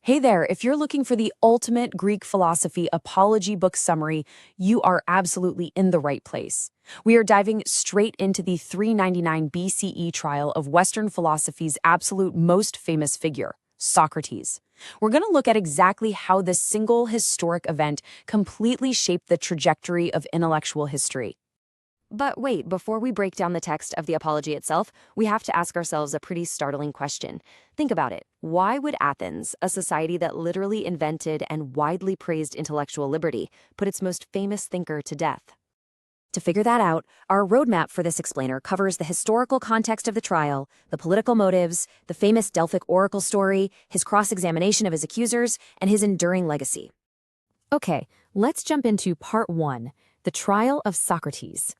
Hey there, if you're looking for the ultimate Greek philosophy apology book summary, you are absolutely in the right place. We are diving straight into the 399 BCE trial of Western philosophy's absolute most famous figure, Socrates. We're going to look at exactly how this single historic event completely shaped the trajectory of intellectual history. But wait, before we break down the text of the Apology itself, we have to ask ourselves a pretty startling question. Think about it. Why would Athens, a society that literally invented and widely praised intellectual liberty, put its most famous thinker to death? To figure that out, our roadmap for this explainer covers the historical context of the trial, the political motives, the famous Delphic oracle story, his cross-examination of his accusers, and his enduring legacy. Okay, let's jump into part 1, the trial of Socrates.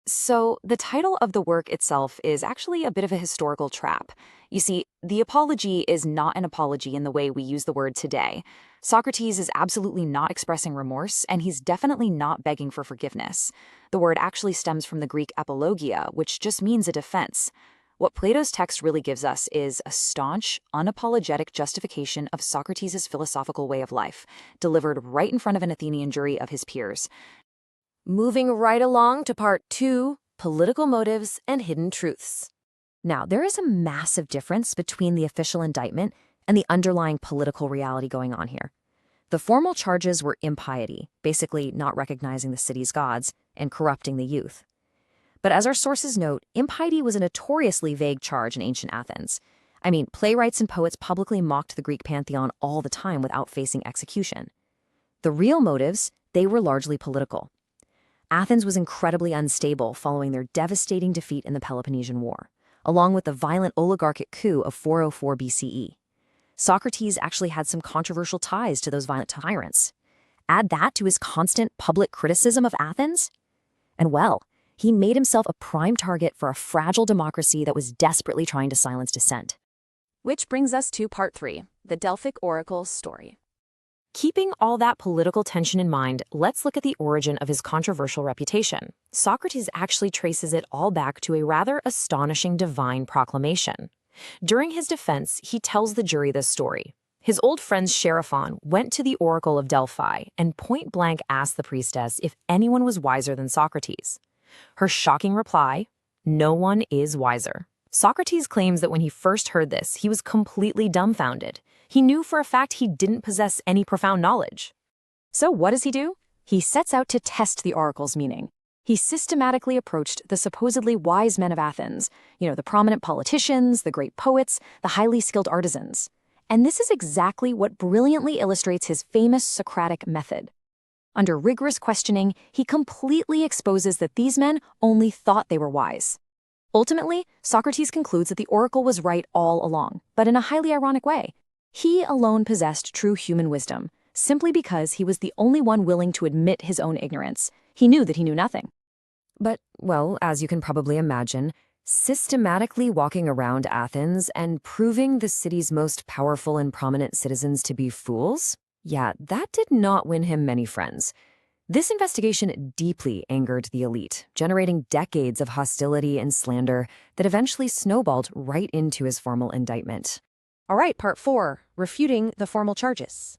So, the title of the work itself is actually a bit of a historical trap. You see, the apology is not an apology in the way we use the word today. Socrates is absolutely not expressing remorse, and he's definitely not begging for forgiveness. The word actually stems from the Greek apologia, which just means a defense. What Plato's text really gives us is a staunch, unapologetic justification of Socrates' philosophical way of life, delivered right in front of an Athenian jury of his peers. Moving right along to part 2, political motives and hidden truths. Now, there is a massive difference between the official indictment and the underlying political reality going on here. The formal charges were impiety, basically not recognizing the city's gods, and corrupting the youth. But as our sources note, impiety was a notoriously vague charge in ancient Athens. I mean, playwrights and poets publicly mocked the Greek pantheon all the time without facing execution. The real motives, they were largely political. Athens was incredibly unstable following their devastating defeat in the Peloponnesian War, along with the violent oligarchic coup of 404 BCE. Socrates actually had some controversial ties to those violent tyrants. Add that to his constant public criticism of Athens, and well, he made himself a prime target for a fragile democracy that was desperately trying to silence dissent. Which brings us to part 3, the Delphic oracle story. Keeping all that political tension in mind, let's look at the origin of his controversial reputation. Socrates actually traces it all back to a rather astonishing divine proclamation. During his defense, he tells the jury this story. His old friend Sheriphon went to the oracle of Delphi and point-blank asked the priestess if anyone was wiser than Socrates. Her shocking reply, "No one is wiser." Socrates claims that when he first heard this, he was completely dumbfounded. He knew for a fact he didn't possess any profound knowledge. So what does he do? He sets out to test the oracle's meaning. He systematically approached the supposedly wise men of Athens, the prominent politicians, the great poets, the highly skilled artisans. And this is exactly what brilliantly illustrates his famous Socratic method. Under rigorous questioning, he completely exposes that these men only thought they were wise. Ultimately, Socrates concludes that the oracle was right all along, but in a highly ironic way. He alone possessed true human wisdom, simply because he was the only one willing to admit his own ignorance. He knew that he knew nothing. But, well, as you can probably imagine, systematically walking around Athens and proving the city's most powerful and prominent citizens to be fools, yeah, that did not win him many friends. This investigation deeply angered the elite, generating decades of hostility and slander that eventually snowballed right into his formal indictment. All right, part 4, refuting the formal charges.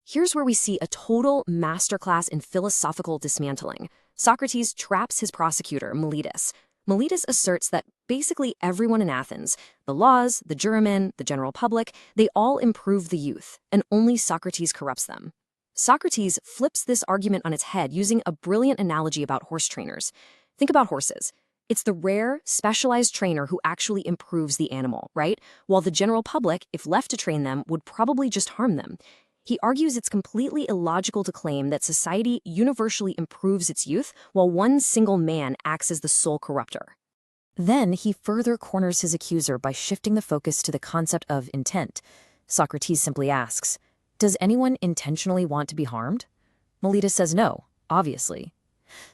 Here's where we see a total masterclass in philosophical dismantling. Socrates traps his prosecutor, Meletus. Meletus asserts that basically everyone in Athens, the laws, the jurymen, the general public, they all improve the youth, and only Socrates corrupts them. Socrates flips this argument on its head using a brilliant analogy about horse trainers. Think about horses. It's the rare, specialized trainer who actually improves the animal, right? While the general public, if left to train them, would probably just harm them. He argues it's completely illogical to claim that society universally improves its youth while one single man acts as the sole corrupter. Then he further corners his accuser by shifting the focus to the concept of intent. Socrates simply asks, "Does anyone intentionally want to be harmed?" Meletus says no, obviously.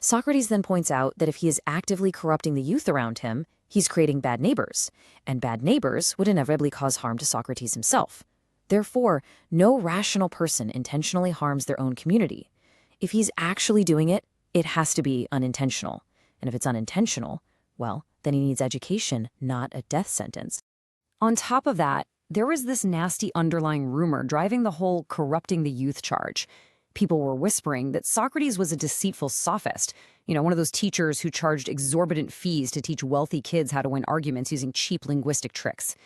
Socrates then points out that if he is actively corrupting the youth around him, he's creating bad neighbors, and bad neighbors would inevitably cause harm to Socrates himself. Therefore, no rational person intentionally harms their own community. If he's actually doing it, it has to be unintentional. And if it's unintentional, well, then he needs education, not a death sentence. On top of that, there was this nasty underlying rumor driving the whole corrupting the youth charge. People were whispering that Socrates was a deceitful sophist, one of those teachers who charged exorbitant fees to teach wealthy kids how to win arguments using cheap linguistic tricks.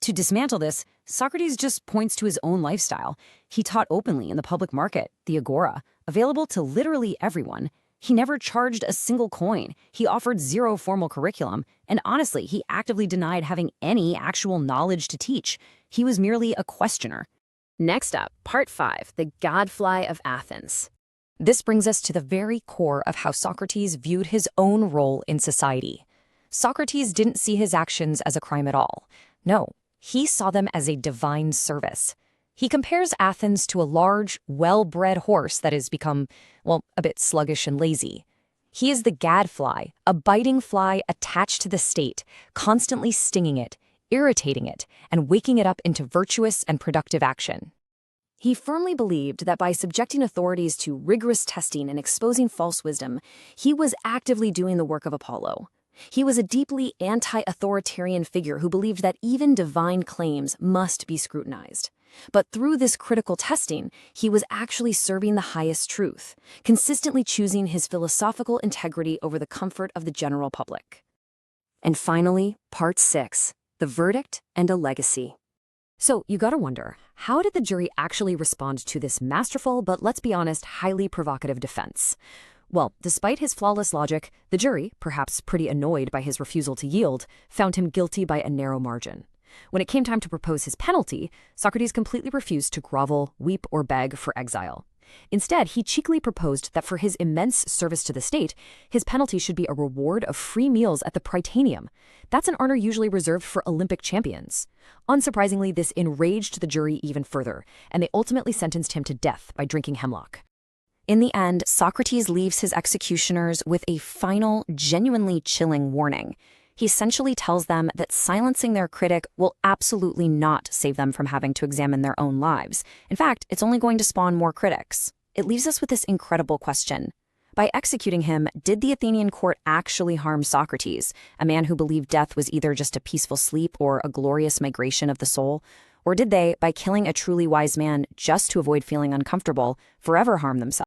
To dismantle this, Socrates just points to his own lifestyle. He taught openly in the public market, the agora, available to literally everyone. He never charged a single coin. He offered zero formal curriculum. And honestly, he actively denied having any actual knowledge to teach. He was merely a questioner. Next up, Part 5, the Gadfly of Athens. This brings us to the very core of how Socrates viewed his own role in society. Socrates didn't see his actions as a crime at all. No, he saw them as a divine service. He compares Athens to a large, well-bred horse that has become, a bit sluggish and lazy. He is the gadfly, a biting fly attached to the state, constantly stinging it, irritating it, and waking it up into virtuous and productive action. He firmly believed that by subjecting authorities to rigorous testing and exposing false wisdom, he was actively doing the work of Apollo. He was a deeply anti-authoritarian figure who believed that even divine claims must be scrutinized. But through this critical testing, he was actually serving the highest truth, consistently choosing his philosophical integrity over the comfort of the general public. And finally, Part 6, the verdict and a legacy. So you gotta wonder, how did the jury actually respond to this masterful, but let's be honest, highly provocative defense? Well, despite his flawless logic, the jury, perhaps pretty annoyed by his refusal to yield, found him guilty by a narrow margin. When it came time to propose his penalty, Socrates completely refused to grovel, weep, or beg for exile. Instead, he cheekily proposed that for his immense service to the state, his penalty should be a reward of free meals at the Prytaneum. That's an honor usually reserved for Olympic champions. Unsurprisingly, this enraged the jury even further, and they ultimately sentenced him to death by drinking hemlock. In the end, Socrates leaves his executioners with a final, genuinely chilling warning. He essentially tells them that silencing their critic will absolutely not save them from having to examine their own lives. In fact, it's only going to spawn more critics. It leaves us with this incredible question. By executing him, did the Athenian court actually harm Socrates, a man who believed death was either just a peaceful sleep or a glorious migration of the soul? Or did they, by killing a truly wise man just to avoid feeling uncomfortable, forever harm themselves?